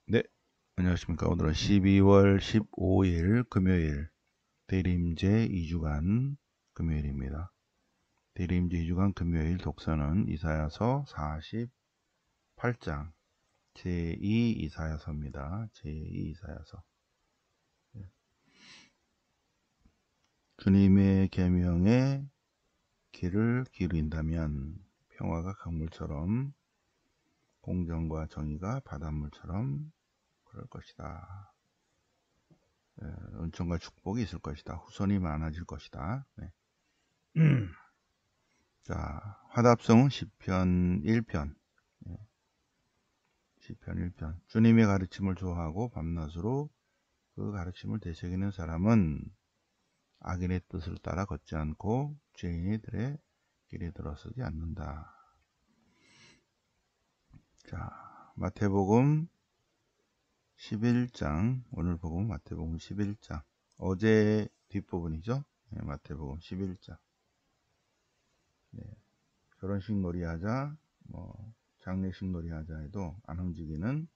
네, 안녕하십니까. 오늘은 12월 15일 금요일 대림제 2주간 금요일입니다. 대림제 2주간 금요일 독서는 이사야서 48장 제2 이사야서입니다. 제2 이사야서. 주님의 계명에 귀를 기울인다면 평화가 강물처럼 공정과 정의가 바닷물처럼 그럴 것이다. 은총과 축복이 있을 것이다. 후손이 많아질 것이다. 네. 자, 화답성은 시편 1편. 시편 1편. 주님의 가르침을 좋아하고 밤낮으로 그 가르침을 되새기는 사람은 악인의 뜻을 따라 걷지 않고 죄인들의 길에 들어서지 않는다. 자, 마태복음 11장. 오늘 복음 마태복음 11장. 어제 뒷부분이죠. 네, 마태복음 11장. 네, 결혼식 놀이하자, 장례식 놀이하자 해도 안 움직이는,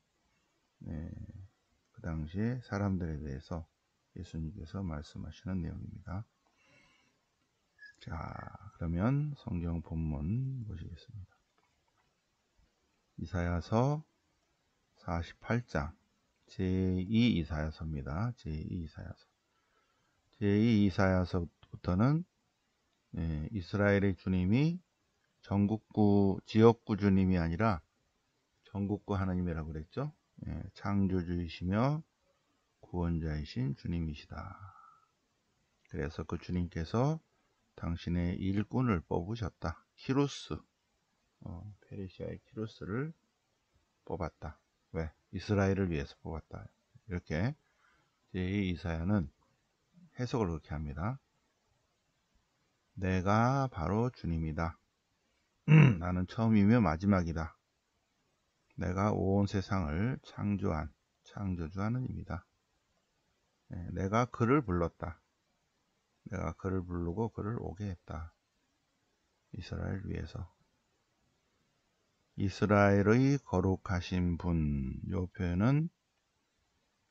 네, 그 당시에 사람들에 대해서 예수님께서 말씀하시는 내용입니다. 자, 그러면 성경 본문 보시겠습니다. 이사야서 48장 제2 이사야서입니다. 제2 이사야서. 제2 이사야서부터는 이스라엘의 주님이 전국구 지역구 주님이 아니라 전국구 하나님이라고 그랬죠. 창조주이시며 구원자이신 주님이시다. 그래서 그 주님께서 당신의 일꾼을 뽑으셨다. 키루스, 페르시아의 키루스를 뽑았다. 왜? 이스라엘을 위해서 뽑았다. 이렇게 제2 이사야는 해석을 그렇게 합니다. 내가 바로 주님이다. 나는 처음이며 마지막이다. 내가 온 세상을 창조한 창조주 하나님이다. 내가 그를 불렀다. 내가 그를 부르고 그를 오게 했다. 이스라엘 위해서. 이스라엘의 거룩하신 분, 이 표현은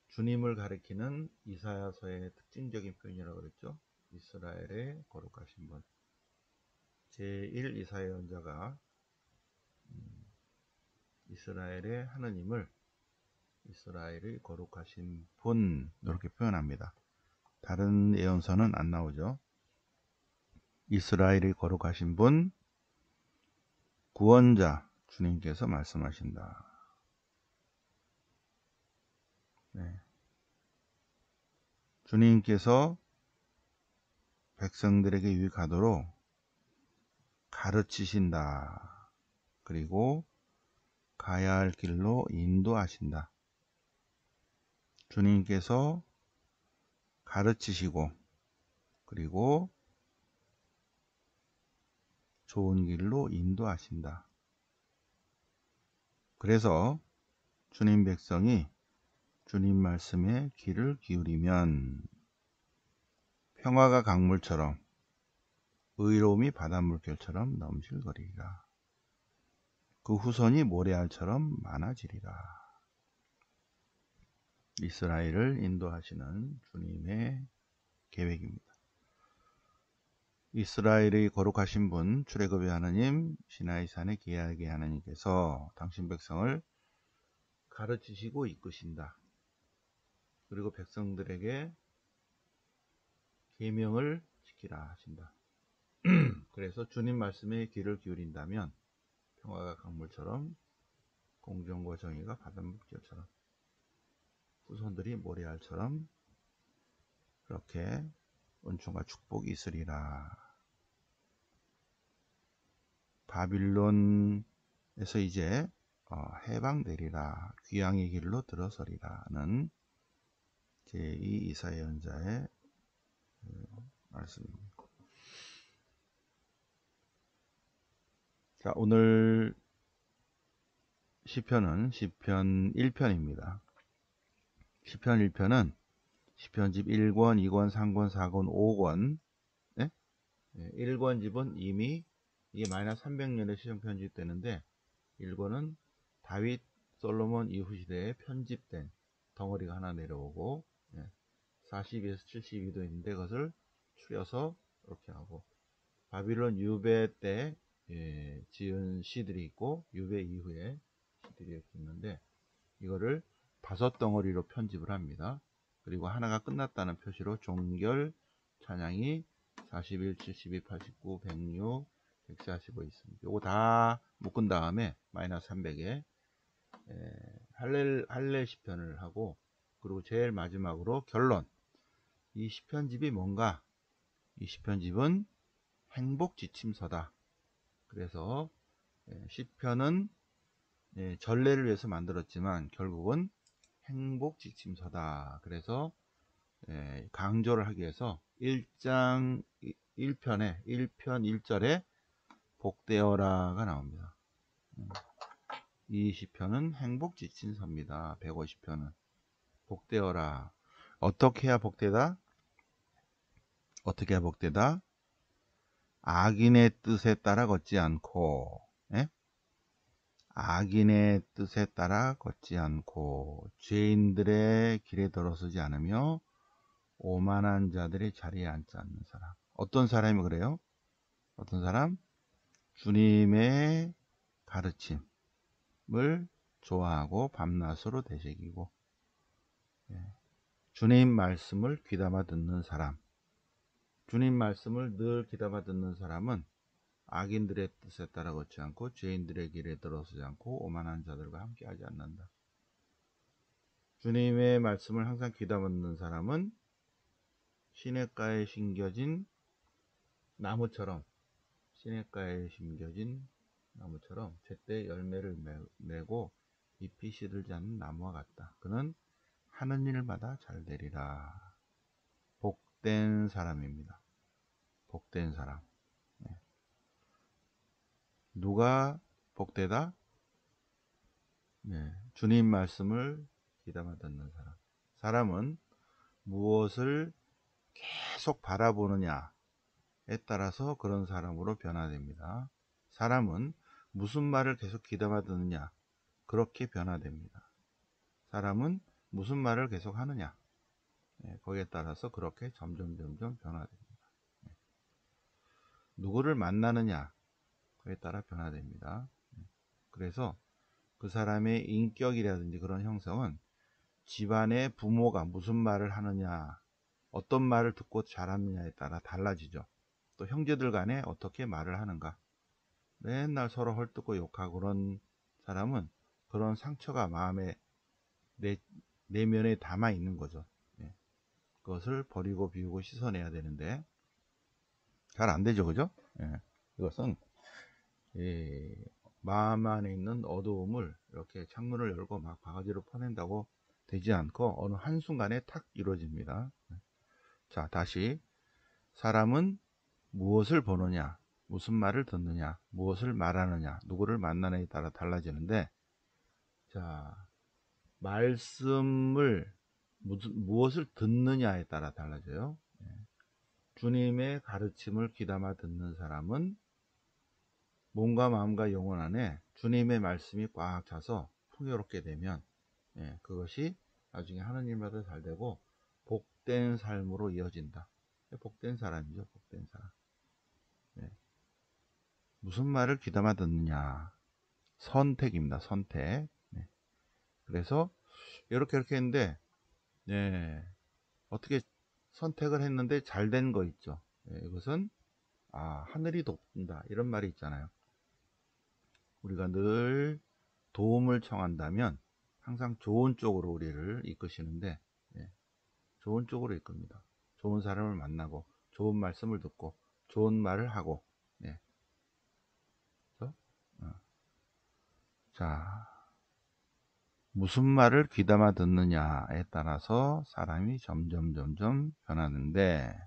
주님을 가리키는 이사야서의 특징적인 표현이라고 그랬죠. 이스라엘의 거룩하신 분. 제1 이사야 연자가 이스라엘의 하느님을 이스라엘의 거룩하신 분 이렇게 표현합니다. 다른 예언서는 안 나오죠. 이스라엘의 거룩하신 분, 구원자 주님께서 말씀하신다. 네. 주님께서 백성들에게 유익하도록 가르치신다. 그리고 가야 할 길로 인도하신다. 주님께서 가르치시고 그리고 좋은 길로 인도하신다. 그래서 주님 백성이 주님 말씀에 귀를 기울이면 평화가 강물처럼 의로움이 바닷물결처럼 넘실거리리라. 그 후손이 모래알처럼 많아지리라. 이스라엘을 인도하시는 주님의 계획입니다. 이스라엘의 거룩하신 분, 출애굽의 하나님, 시나이산의 기하게 하나님께서 당신 백성을 가르치시고 이끄신다. 그리고 백성들에게 계명을 지키라 하신다. 그래서 주님 말씀에 귀를 기울인다면 평화가 강물처럼 공정과 정의가 바닷물결처럼 후손들이 모래알처럼 그렇게 은총과 축복이 있으리라. 바빌론에서 이제 해방되리라. 귀양의 길로 들어서리라는 제2 이사야 연자의 말씀입니다. 자, 오늘 시편은 시편 1편입니다. 시편 1편은 시편집 1권, 2권, 3권, 4권, 5권 1권 집은 이미 이게 마이너스 300년에 시편 편집되는데 1권은 다윗 솔로몬 이후 시대에 편집된 덩어리가 하나 내려오고, 40에서 72도 있는데 그것을 추려서 이렇게 하고, 바빌론 유배 때 지은 시들이 있고 유배 이후에 시들이 이렇게 있는데 이거를 5덩어리로 편집을 합니다. 그리고 하나가 끝났다는 표시로 종결 찬양이 41, 72, 89, 106, 145 있습니다. 요거 다 묶은 다음에 마이너스 300에 할렐 시편을 하고, 그리고 제일 마지막으로 결론. 이 시편집이 뭔가? 이 시편집은 행복 지침서다. 그래서 시편은 전례를 위해서 만들었지만 결국은 행복 지침서다. 그래서 강조를 하기 위해서 1장 1편에 1편 1절에 복되어라가 나옵니다. 이 시편은 행복 지침서입니다. 150편은 복되어라. 어떻게 해야 복되다? 어떻게 해야 복되다? 악인의 뜻에 따라 걷지 않고, 악인의 뜻에 따라 걷지 않고, 죄인들의 길에 들어서지 않으며 오만한 자들의 자리에 앉지 않는 사람. 어떤 사람이 그래요? 어떤 사람? 주님의 가르침을 좋아하고 밤낮으로 되새기고, 주님 말씀을 귀담아 듣는 사람. 주님 말씀을 늘 귀담아 듣는 사람은 악인들의 뜻에 따라 걷지 않고 죄인들의 길에 들어서지 않고 오만한 자들과 함께하지 않는다. 주님의 말씀을 항상 귀담아 듣는 사람은 시냇가에 심겨진 나무처럼, 시냇가에 심겨진 나무처럼 제때 열매를 내고 잎이 시들지 않는 나무와 같다. 그는 하는 일마다 잘 되리라. 복된 사람입니다. 복된 사람. 누가 복되다? 주님 말씀을 귀담아 듣는 사람. 사람은 무엇을 계속 바라보느냐에 따라서 그런 사람으로 변화됩니다. 사람은 무슨 말을 계속 귀담아 듣느냐, 그렇게 변화됩니다. 사람은 무슨 말을 계속 하느냐, 거기에 따라서 그렇게 점점 변화됩니다. 누구를 만나느냐, 그에 따라 변화됩니다. 그래서 그 사람의 인격이라든지 그런 형성은 집안의 부모가 무슨 말을 하느냐, 어떤 말을 듣고 자랐느냐에 따라 달라지죠. 또 형제들 간에 어떻게 말을 하는가. 맨날 서로 헐뜯고 욕하고 그런 사람은 그런 상처가 마음에 내면에 담아 있는 거죠. 그것을 버리고 비우고 씻어내야 되는데 잘 안 되죠, 그죠? 이것은 마음 안에 있는 어두움을 이렇게 창문을 열고 막 바가지로 퍼낸다고 되지 않고 어느 한순간에 탁 이루어집니다. 자, 다시. 사람은 무엇을 보느냐, 무슨 말을 듣느냐, 무엇을 말하느냐, 누구를 만나느냐에 따라 달라지는데, 자, 말씀을 무엇을 듣느냐에 따라 달라져요. 주님의 가르침을 귀담아 듣는 사람은 몸과 마음과 영혼 안에 주님의 말씀이 꽉 차서 풍요롭게 되면 그것이 나중에 하느님마다 잘 되고 복된 삶으로 이어진다. 복된 사람이죠. 복된 사람. 무슨 말을 귀담아 듣느냐. 선택입니다. 선택. 그래서 이렇게 했는데 어떻게 선택을 했는데 잘 된 거 있죠. 이것은 하늘이 돕는다, 이런 말이 있잖아요. 우리가 늘 도움을 청한다면 항상 좋은 쪽으로 우리를 이끄시는데 좋은 쪽으로 이끕니다. 좋은 사람을 만나고 좋은 말씀을 듣고 좋은 말을 하고. 그래서, 자, 무슨 말을 귀담아 듣느냐에 따라서 사람이 점점 변하는데,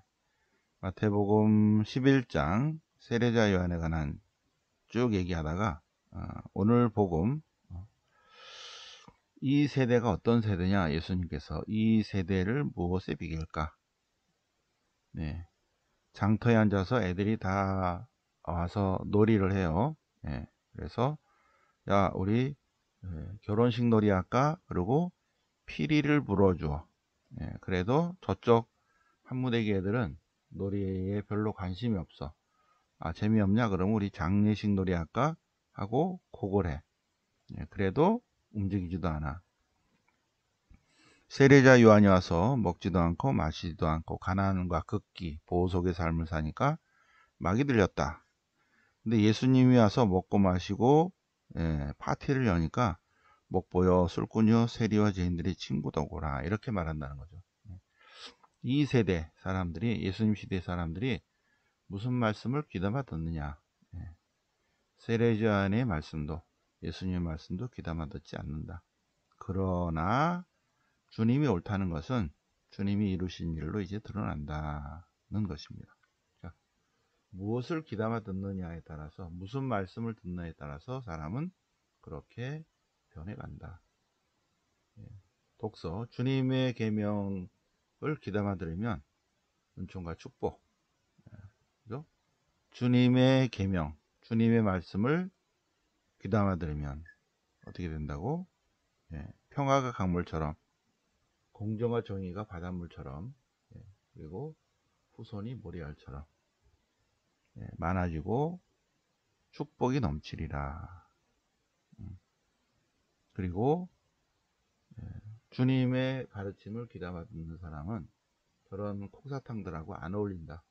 마태복음 11장 세례자 요한에 관한 쭉 얘기하다가 오늘 복음, 이 세대가 어떤 세대냐, 예수님께서 이 세대를 무엇에 비길까? 장터에 앉아서 애들이 다 와서 놀이를 해요. 그래서 야, 우리 결혼식 놀이 할까? 그리고 피리를 불어줘. 그래도 저쪽 한무대기 애들은 놀이에 별로 관심이 없어. 아, 재미없냐? 그러면 우리 장례식 놀이 할까? 하고 그걸 해. 그래도 움직이지도 않아. 세례자 요한이 와서 먹지도 않고 마시지도 않고 가난과 극기, 보속의 삶을 사니까 막이 들렸다. 근데 예수님이 와서 먹고 마시고 파티를 여니까 목보여 술꾼이요 세리와 죄인들이 친구더구나 이렇게 말한다는 거죠. 이 세대 사람들이 예수님 시대 사람들이 무슨 말씀을 귀담아 듣느냐. 세례요한의 말씀도 예수님의 말씀도 귀담아 듣지 않는다. 그러나 주님이 옳다는 것은 주님이 이루신 일로 이제 드러난다는 것입니다. 자, 무엇을 귀담아 듣느냐에 따라서 무슨 말씀을 듣느냐에 따라서 사람은 그렇게 변해간다. 독서 주님의 계명을 귀담아 들으면 은총과 축복, 그죠? 주님의 계명, 주님의 말씀을 귀담아 들으면 어떻게 된다고? 평화가 강물처럼, 공정과 정의가 바닷물처럼, 그리고 후손이 모래알처럼 많아지고 축복이 넘치리라. 그리고 주님의 가르침을 귀담아 듣는 사람은 저런 콩사탕들하고 안 어울린다.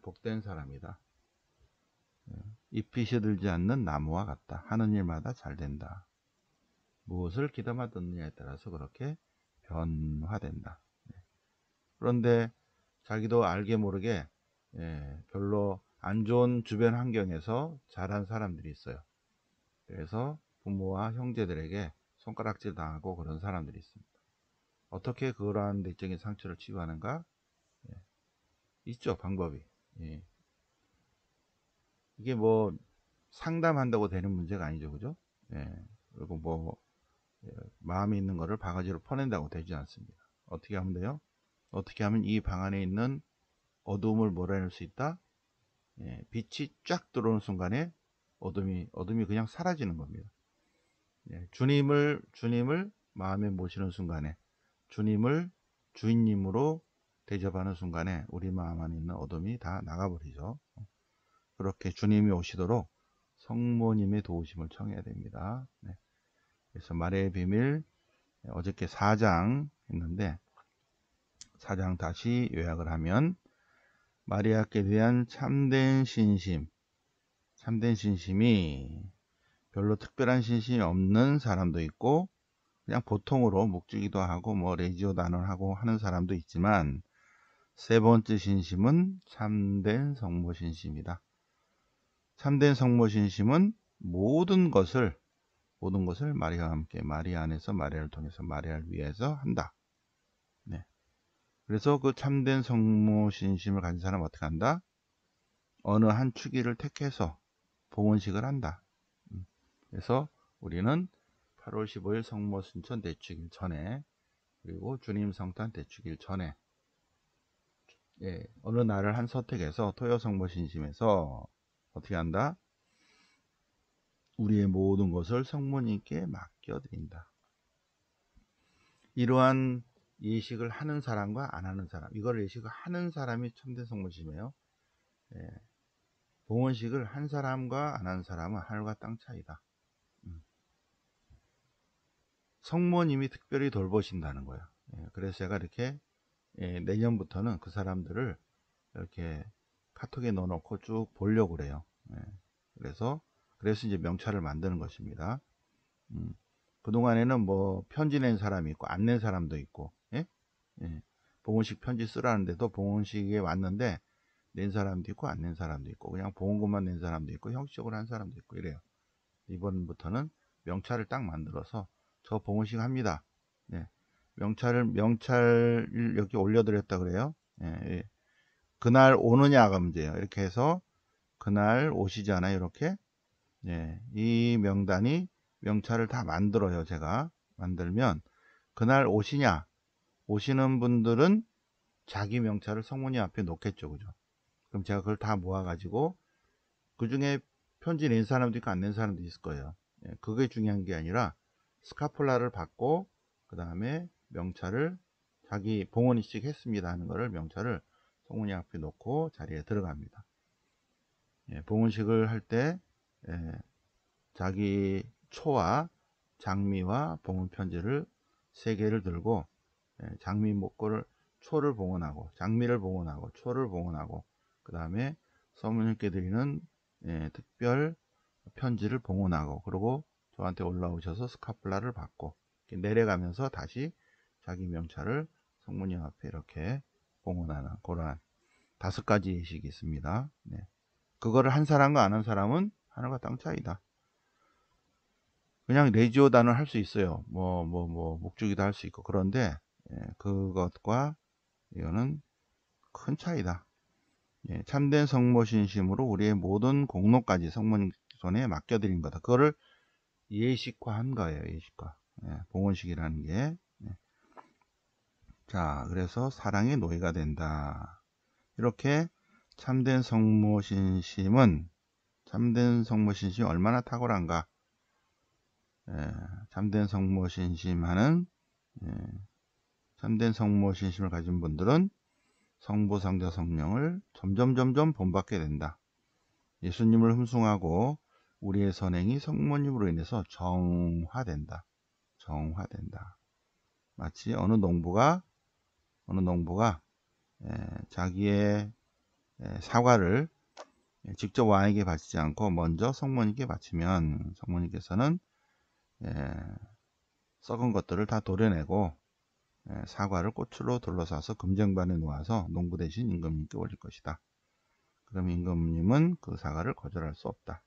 복된 사람이다. 잎이 시들지 않는 나무와 같다. 하는 일마다 잘 된다. 무엇을 귀담아 듣느냐에 따라서 그렇게 변화된다. 그런데 자기도 알게 모르게 별로 안 좋은 주변 환경에서 자란 사람들이 있어요. 그래서 부모와 형제들에게 손가락질 당하고 그런 사람들이 있습니다. 어떻게 그러한 내적인 상처를 치유하는가? 있죠, 방법이. 이게 뭐 상담한다고 되는 문제가 아니죠, 그죠? 그리고 뭐 마음에 있는 거를 바가지로 퍼낸다고 되지 않습니다. 어떻게 하면 돼요? 어떻게 하면 이 방 안에 있는 어두움을 몰아낼 수 있다? 빛이 쫙 들어오는 순간에 어둠이 그냥 사라지는 겁니다. 주님을 마음에 모시는 순간에, 주님을 주인님으로 대접하는 순간에 우리 마음 안에 있는 어둠이 다 나가버리죠. 그렇게 주님이 오시도록 성모님의 도우심을 청해야 됩니다. 그래서 말의 비밀 어저께 4장 했는데 4장 다시 요약을 하면 마리아께 대한 참된 신심이 별로 특별한 신심이 없는 사람도 있고 그냥 보통으로 묵주기도 하고 뭐 레지오 단원하고 하는 사람도 있지만 세 번째 신심은 참된 성모 신심이다. 참된 성모 신심은 모든 것을 마리아와 함께 마리아 안에서 마리아를 통해서 마리아를 위해서 한다. 그래서 그 참된 성모 신심을 가진 사람은 어떻게 한다? 어느 한 축일을 택해서 봉헌식을 한다. 그래서 우리는 8월 15일 성모 순천 대축일 전에 그리고 주님 성탄 대축일 전에 어느 날을 한 선택해서 토요 성모 신심에서 어떻게 한다? 우리의 모든 것을 성모님께 맡겨드린다. 이러한 예식을 하는 사람과 안 하는 사람, 이걸 예식을 하는 사람이 참된 성모심이에요. 봉헌식을 한 사람과 안 한 사람은 하늘과 땅 차이다. 성모님이 특별히 돌보신다는 거예요. 그래서 제가 이렇게 내년부터는 그 사람들을 이렇게 카톡에 넣어놓고 쭉 보려고 그래요. 그래서 이제 명찰을 만드는 것입니다. 그동안에는 뭐 편지 낸 사람이 있고 안 낸 사람도 있고 봉헌식 편지 쓰라는데도 봉헌식에 왔는데 낸 사람도 있고 안 낸 사람도 있고 그냥 봉헌금만 낸 사람도 있고 형식적으로 한 사람도 있고 이래요. 이번부터는 명찰을 딱 만들어서 저 봉헌식 합니다. 명찰 여기 올려드렸다 그래요. 그날 오느냐가 문제예요. 이렇게 해서 그날 오시잖아요. 이렇게 이 명단이 명찰을 다 만들어요. 제가 만들면 그날 오시는 분들은 자기 명찰을 성모님 앞에 놓겠죠. 그죠? 그럼 제가 그걸 다 모아가지고 그 중에 편지 낸 사람도 있고 안 낸 사람도 있을 거예요. 그게 중요한 게 아니라 스카폴라를 받고 그 다음에 명찰을 자기 봉헌이식 했습니다 하는 거를 명찰을 성모님 앞에 놓고 자리에 들어갑니다. 예, 봉헌식을 할 때 자기 초와 장미와 봉헌 편지를 3개를 들고 장미 목걸을 초를 봉헌하고 장미를 봉헌하고 초를 봉헌하고 그 다음에 성모님께 드리는 특별 편지를 봉헌하고 그리고 저한테 올라오셔서 스카플라를 받고 이렇게 내려가면서 다시 자기 명찰을 성모님 앞에 이렇게 봉헌하는 그러한 5가지 예식이 있습니다. 네. 그거를 한 사람과 안 한 사람은 하늘과 땅 차이다. 그냥 레지오단을 할 수 있어요. 목주기도 할 수 있고 그런데 그것과 이거는 큰 차이다. 예, 참된 성모신심으로 우리의 모든 공로까지 성모님 손에 맡겨드린 거다. 그거를 예식화한 거예요. 예식화. 봉헌식이라는 게. 자, 그래서 사랑의 노예가 된다. 이렇게 참된 성모신심은 얼마나 탁월한가. 참된 성모신심을 가진 분들은 성부, 성자, 성령을 점점 본받게 된다. 예수님을 흠숭하고 우리의 선행이 성모님으로 인해서 정화된다. 마치 어느 농부가 자기의 사과를 직접 왕에게 바치지 않고 먼저 성모님께 바치면 성모님께서는 썩은 것들을 다 도려내고 사과를 꽃으로 둘러싸서 금쟁반에 놓아서 농부 대신 임금님께 올릴 것이다. 그럼 임금님은 그 사과를 거절할 수 없다.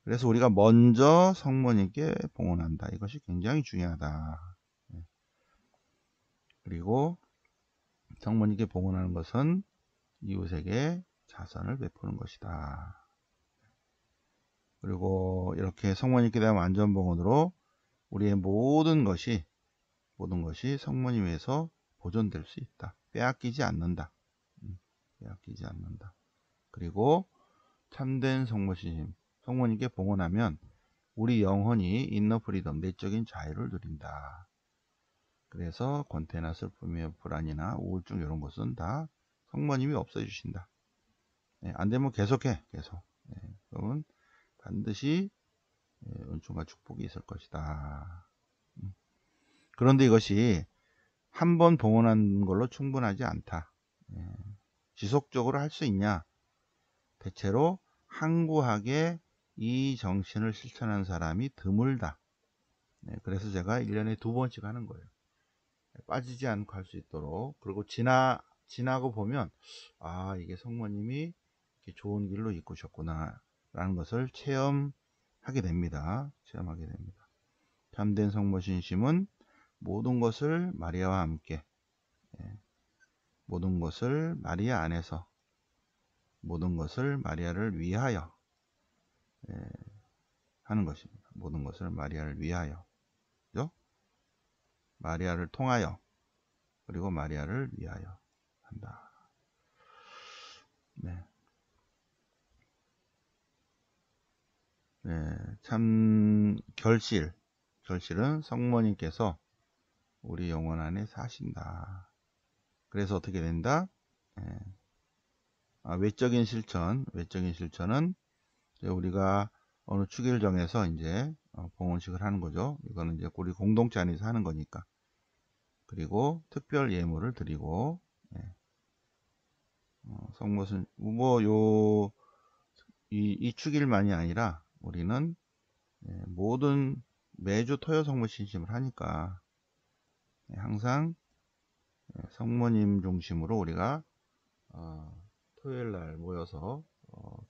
그래서 우리가 먼저 성모님께 봉헌한다. 이것이 굉장히 중요하다. 그리고 성모님께 봉헌하는 것은 이웃에게 자선을 베푸는 것이다. 그리고 이렇게 성모님께 대한 완전 봉헌으로 우리의 모든 것이 성모님에서 보존될 수 있다. 빼앗기지 않는다. 그리고 참된 성모신심, 성모님께 봉헌하면 우리 영혼이 인너 프리덤, 내적인 자유를 누린다. 그래서 권태나 슬픔이나 불안이나 우울증 이런 것은 다 성모님이 없애주신다. 안 되면 계속해. 그러면 반드시 은총과 축복이 있을 것이다. 그런데 이것이 한 번 봉헌한 걸로 충분하지 않다. 지속적으로 할 수 있냐? 대체로 항구하게 이 정신을 실천한 사람이 드물다. 그래서 제가 1년에 2번씩 하는 거예요. 빠지지 않고 할 수 있도록. 그리고 지나고 보면 이게 성모님이 이렇게 좋은 길로 이끄셨구나 라는 것을 체험하게 됩니다. 참된 성모신심은 모든 것을 마리아와 함께, 모든 것을 마리아 안에서, 모든 것을 마리아를 위하여 하는 것입니다. 모든 것을 마리아를 위하여, 그죠? 마리아를 통하여, 그리고 마리아를 위하여 한다. 참 결실은 성모님께서 우리 영혼 안에 사신다. 그래서 어떻게 된다? 외적인 실천은 우리가 어느 축일 정해서 이제 봉헌식을 하는 거죠. 이거는 이제 우리 공동체 안에서 하는 거니까. 그리고 특별 예물을 드리고 성모신 이 축일만이 아니라 우리는 매주 토요 성모신심을 하니까 항상 성모님 중심으로 우리가 토요일 날 모여서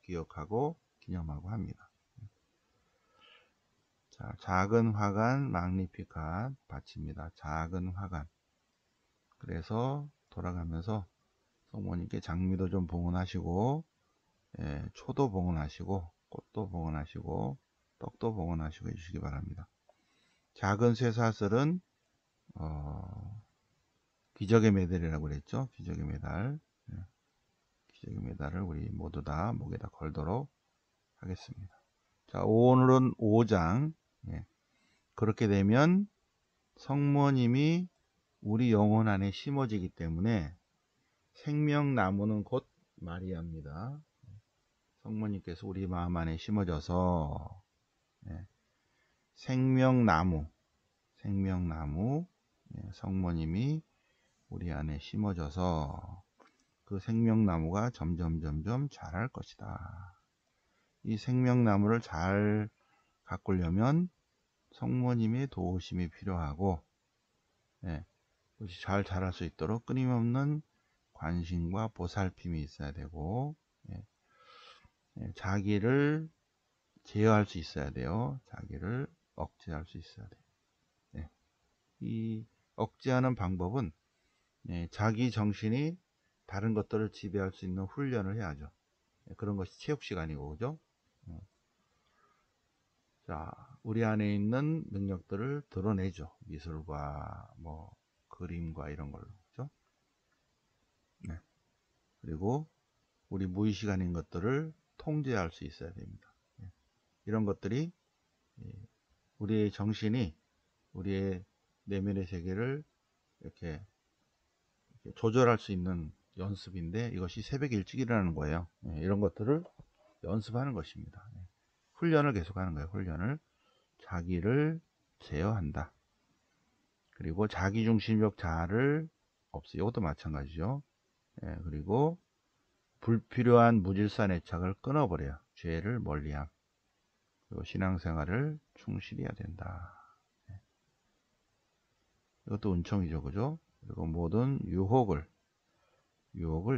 기억하고 기념하고 합니다. 자, 작은 화관 magnificat 바칩니다. 작은 화관. 그래서 돌아가면서 성모님께 장미도 좀 봉헌하시고 초도 봉헌하시고 꽃도 봉헌하시고 떡도 봉헌하시고 해주시기 바랍니다. 작은 쇠사슬은 기적의 메달이라고 그랬죠. 기적의 메달. 기적의 메달을 우리 모두 다 목에다 걸도록 하겠습니다. 자, 오늘은 5장 그렇게 되면 성모님이 우리 영혼 안에 심어지기 때문에 생명나무는 곧 마리아입니다. 성모님께서 우리 마음 안에 심어져서 생명나무 성모님이 우리 안에 심어져서 그 생명나무가 점점 자랄 것이다. 이 생명나무를 잘 가꾸려면 성모님의 도우심이 필요하고 그것이 잘 자랄 수 있도록 끊임없는 관심과 보살핌이 있어야 되고 자기를 제어할 수 있어야 돼요. 자기를 억제할 수 있어야 돼요. 이 억제하는 방법은 자기 정신이 다른 것들을 지배할 수 있는 훈련을 해야죠. 그런 것이 체육 시간이고, 그죠? 자, 우리 안에 있는 능력들을 드러내죠. 미술과 뭐 그림과 이런 걸로, 그죠? 그리고 우리 무의식 아닌 것들을 통제할 수 있어야 됩니다. 이런 것들이 우리의 정신이 우리의 내면의 세계를 이렇게 조절할 수 있는 연습인데, 이것이 새벽 일찍 일어나는 거예요. 이런 것들을 연습하는 것입니다. 훈련을 계속하는 거예요. 훈련을. 자기를 제어한다. 그리고 자기중심적 자아를 없애. 이것도 마찬가지죠. 그리고 불필요한 무질서한 애착을 끊어버려요. 죄를 멀리함. 그리고 신앙생활을 충실히 해야 된다. 이것도 은총이죠. 그죠? 그리고 모든 유혹을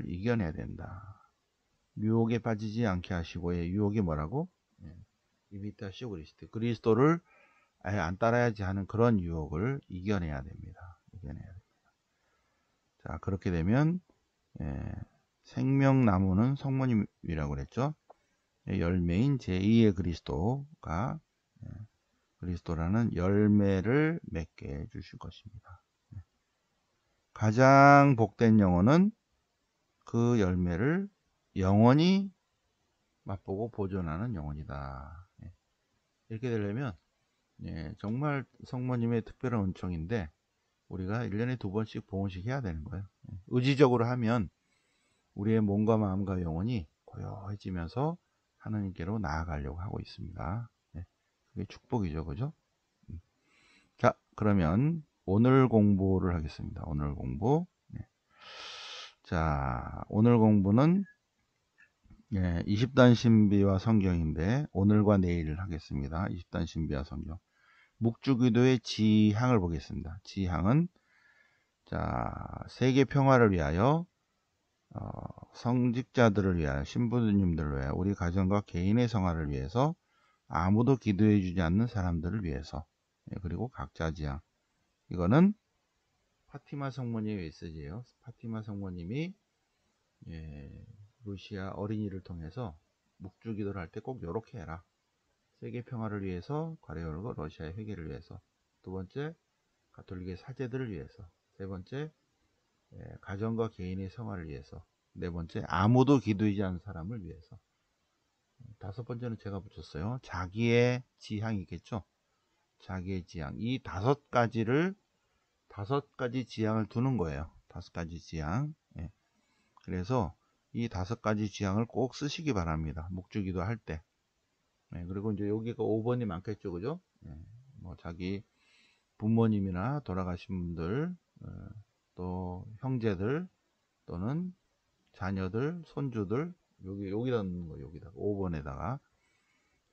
이겨내야 된다. 유혹에 빠지지 않게 하시고의 유혹이 뭐라고? 이미타시오 그리스도. 그리스도를 아예 안 따라야지 하는 그런 유혹을 이겨내야 됩니다. 자, 그렇게 되면 생명나무는 성모님이라고 그랬죠. 열매인 제2의 그리스도가 그리스도라는 열매를 맺게 해 주실 것입니다. 가장 복된 영혼은 그 열매를 영원히 맛보고 보존하는 영혼이다. 이렇게 되려면 정말 성모님의 특별한 은총인데 우리가 1년에 2번씩 봉헌식 해야 되는 거예요. 의지적으로 하면 우리의 몸과 마음과 영혼이 고요해지면서 하나님께로 나아가려고 하고 있습니다. 그게 축복이죠. 그죠? 자, 그러면 오늘 공부를 하겠습니다. 오늘 공부. 자, 오늘 공부는 20단 신비와 성경인데 오늘과 내일 하겠습니다. 20단 신비와 성경. 묵주기도의 지향을 보겠습니다. 지향은 자, 세계 평화를 위하여 성직자들을 위하여 신부님들을 위하여 우리 가정과 개인의 성화를 위해서 아무도 기도해 주지 않는 사람들을 위해서 그리고 각자 지향. 이거는 파티마 성모님의 메시지예요. 파티마 성모님이 루시아 어린이를 통해서 묵주기도를 할 때 꼭 이렇게 해라. 세계 평화를 위해서, 괄호 열고 러시아의 회개를 위해서. 두 번째, 가톨릭의 사제들을 위해서. 세 번째, 가정과 개인의 성화를 위해서. 네 번째, 아무도 기도하지 않는 사람을 위해서. 다섯 번째는 제가 붙였어요. 자기의 지향이 있겠죠. 자기의 지향. 이 다섯 가지 지향을 두는 거예요. 다섯 가지 지향. 그래서 이 다섯 가지 지향을 꼭 쓰시기 바랍니다. 묵주기도 할 때. 그리고 이제 여기가 5번이 많겠죠. 그죠? 뭐 자기 부모님이나 돌아가신 분들, 또 형제들, 또는 자녀들, 손주들, 여기다 넣는 거예요. 여기다가 5번에다가.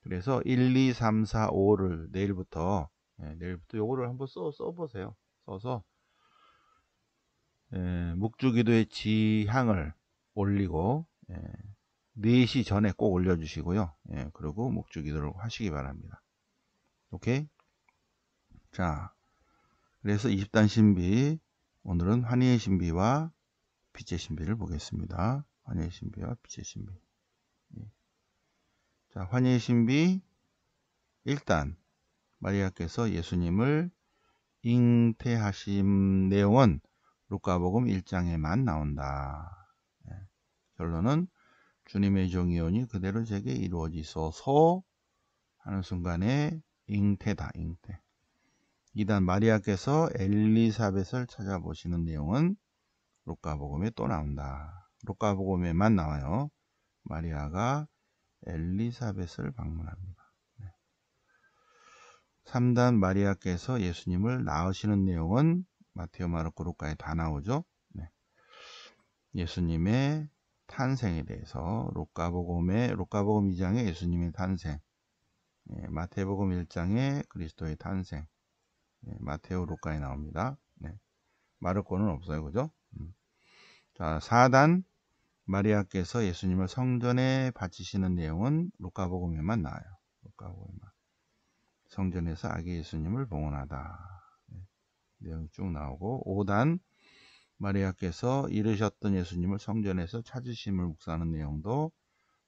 그래서 1, 2, 3, 4, 5를 내일부터 요거를 한번 써보세요. 써서 묵주기도의 지향을 올리고 4시 전에 꼭 올려주시고요. 그리고 묵주기도를 하시기 바랍니다. 오케이? 자, 그래서 20단 신비, 오늘은 환희의 신비와 빛의 신비를 보겠습니다. 환희의 신비와 빛의 신비. 자, 환희의 신비 1단, 마리아께서 예수님을 잉태하신 내용은 루카복음 1장에만 나온다. 결론은 주님의 종이오니 그대로 제게 이루어지소서 하는 순간에 잉태다. 잉태. 2단 마리아께서 엘리사벳을 찾아보시는 내용은 루카복음에 또 나온다. 루카복음에만 나와요. 마리아가 엘리사벳을 방문합니다. 3단 마리아께서 예수님을 낳으시는 내용은 마테오, 마르코, 루카에 다 나오죠. 예수님의 탄생에 대해서 루카복음 2장에 예수님의 탄생, 마태복음 1장에 그리스도의 탄생, 마테오, 루카에 나옵니다. 마르코는 없어요. 그죠? 자, 4단 마리아께서 예수님을 성전에 바치시는 내용은 루카복음에만 나와요. 루카복음에만. 성전에서 아기 예수님을 봉헌하다. 내용이 쭉 나오고, 5단 마리아께서 이르셨던 예수님을 성전에서 찾으심을 묵상하는 내용도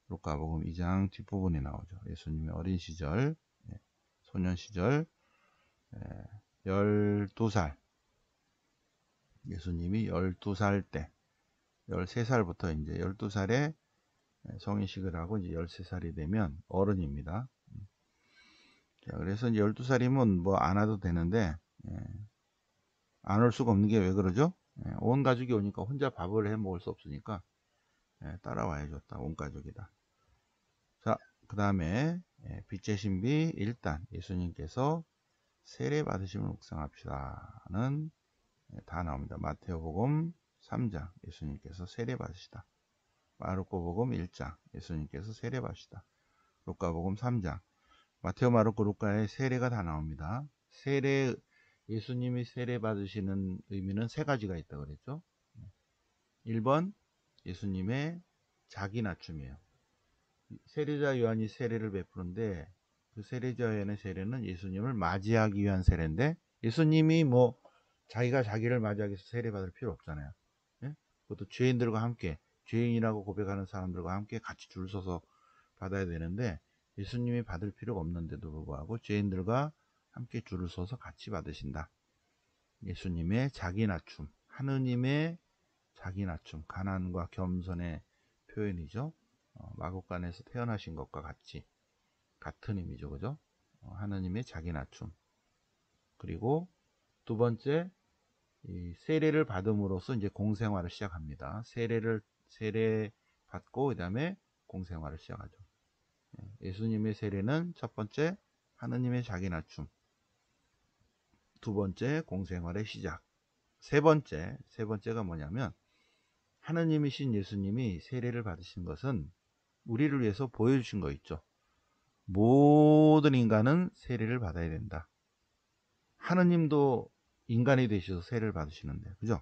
루카복음 2장 뒷부분에 나오죠. 예수님의 어린 시절, 소년 시절, 12살, 예수님이 12살 때, 13살부터 이제 12살에 성인식을 하고 이제 13살이 되면 어른입니다. 자, 그래서 이제 12살이면 뭐 안 와도 되는데, 안 올 수가 없는 게 왜 그러죠? 온 가족이 오니까 혼자 밥을 해 먹을 수 없으니까 따라와야죠. 온 가족이다. 자, 그 다음에 빛의 신비 1단 예수님께서 세례 받으심을 묵상합시다는 다 나옵니다. 마테오복음 3장 예수님께서 세례 받으시다. 마르코복음 1장 예수님께서 세례 받으시다. 루카복음 3장 마테오, 마르코, 루카의 세례가 다 나옵니다. 예수님이 세례 받으시는 의미는 세 가지가 있다 그랬죠. 1번 예수님의 자기 낮춤이에요. 세례자 요한이 세례를 베푸는데 그 세례자 요한의 세례는 예수님을 맞이하기 위한 세례인데 예수님이 뭐 자기가 자기를 맞이하기 위해서 세례 받을 필요 없잖아요. 그것도 죄인들과 함께 죄인이라고 고백하는 사람들과 함께 같이 줄 서서 받아야 되는데 예수님이 받을 필요가 없는데도 불구하고 죄인들과 함께 줄을 서서 같이 받으신다. 예수님의 자기 낮춤, 하느님의 자기 낮춤, 가난과 겸손의 표현이죠. 마국간에서 태어나신 것과 같은 의미죠. 그죠? 하느님의 자기 낮춤. 그리고 두 번째, 이 세례를 받음으로써 이제 공생활을 시작합니다. 세례 받고 그 다음에 공생활을 시작하죠. 예수님의 세례는 첫 번째 하느님의 자기 낮춤, 두 번째 공생활의 시작, 세 번째가 뭐냐면 하느님이신 예수님이 세례를 받으신 것은 우리를 위해서 보여주신 거 있죠. 모든 인간은 세례를 받아야 된다. 하느님도 인간이 되셔서 세례를 받으시는데, 그죠?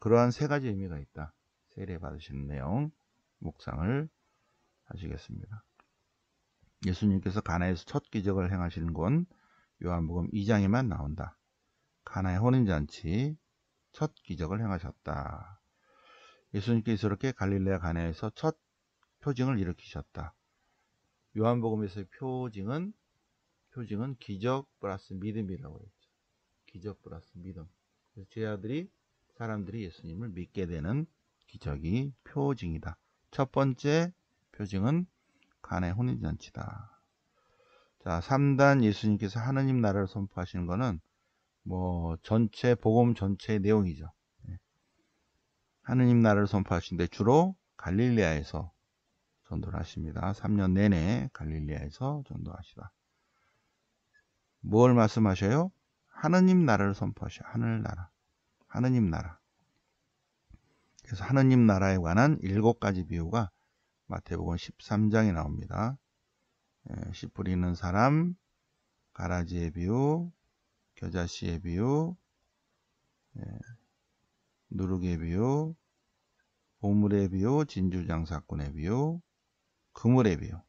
그러한 세 가지 의미가 있다. 세례 받으시는 내용 묵상을 하시겠습니다. 예수님께서 가나에서 첫 기적을 행하시는 건 요한복음 2장에만 나온다. 가나의 혼인잔치 첫 기적을 행하셨다. 예수님께서 이렇게 갈릴레아 가나에서 첫 표징을 일으키셨다. 요한복음에서의 표징은 기적 플러스 믿음이라고 했죠. 기적 플러스 믿음. 그래서 사람들이 예수님을 믿게 되는 기적이 표징이다. 첫 번째 표징은 가나의 혼인잔치다. 자, 3단 예수님께서 하느님 나라를 선포하시는 것은 뭐 복음 전체의 내용이죠. 하느님 나라를 선포하시는데 주로 갈릴레아에서 전도를 하십니다. 3년 내내 갈릴레아에서 전도하시다. 뭘 말씀하셔요? 하느님 나라를 선포하셔요. 하느님 나라. 그래서 하느님 나라에 관한 7가지 비유가 마태복음 13장에 나옵니다. 씨 뿌리는 사람, 가라지의 비유, 겨자씨의 비유, 누룩의 비유, 보물의 비유, 진주장사꾼의 비유, 그물의 비유.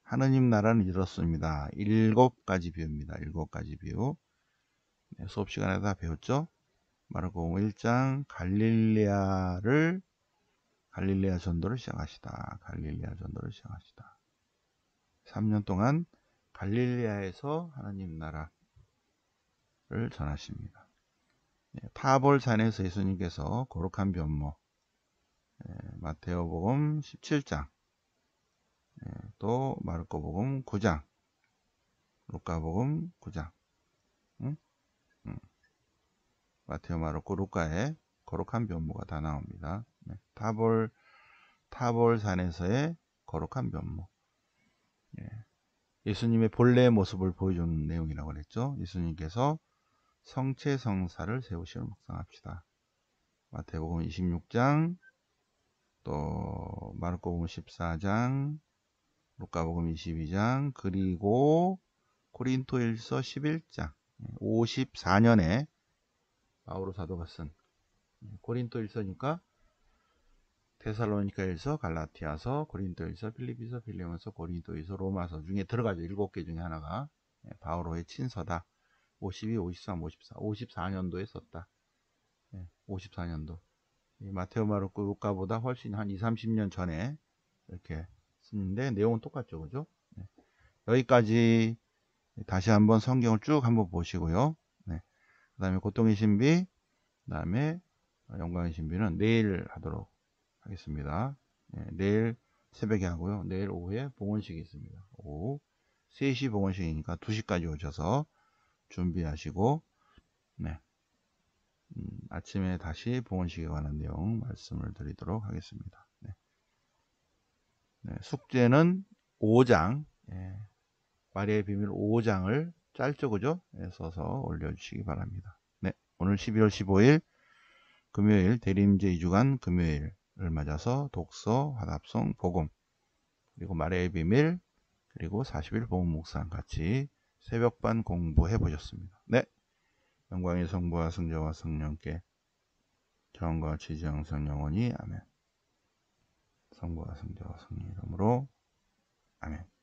하느님 나라는 이렇습니다. 7가지 비유입니다. 7가지 비유. 수업 시간에 다 배웠죠? 마르코복음 1장 갈릴레아 전도를 시작하시다. 3년 동안 갈릴레아에서 하나님 나라를 전하십니다. 타볼 산에서 예수님께서 거룩한 변모, 마테오복음 17장, 또 마르코복음 9장, 루카복음 9장, 마테오, 마르코, 루카의 거룩한 변모가 다 나옵니다. 네. 타볼산에서의 거룩한 변모. 예. 예수님의 본래의 모습을 보여주는 내용이라고 그랬죠. 예수님께서 성체 성사를 세우시를 묵상합시다. 마태복음 26장, 또 마르코복음 14장, 루카복음 22장, 그리고 고린토일서 11장, 54년에 바오로 사도가 쓴 고린토일서니까 데살로니가일서, 갈라티아서, 고린토일서, 필리피서, 필레몬서, 고린토일서, 로마서 중에 들어가죠. 7개 중에 하나가 바오로의 친서다. 52, 53, 54, 54년도에 썼다. 54년도. 마테오, 마르코, 루카보다 훨씬 한 20, 30년 전에 이렇게 쓰는데 내용은 똑같죠. 그죠? 여기까지 다시 한번 성경을 쭉 한번 보시고요. 그 다음에 고통의 신비, 그 다음에 영광의 신비는 내일 하도록 하겠습니다. 내일 새벽에 하고요. 내일 오후에 봉헌식이 있습니다. 오후 3시 봉헌식이니까 2시까지 오셔서 준비하시고, 아침에 다시 봉헌식에 관한 내용 말씀을 드리도록 하겠습니다. 숙제는 5장, 마리아의 비밀 5장을 짧죠, 그죠? 써서 올려주시기 바랍니다. 오늘 12월 15일 금요일 대림제 2주간 금요일을 맞아서 독서, 화답송, 복음, 그리고 마리아의 비밀, 그리고 40일 복음 묵상 같이 새벽반 공부해 보셨습니다. 영광의 성부와 성자와 성령께 전과 지지 항상 영원히 아멘. 성부와 성자와 성령 이름으로 아멘.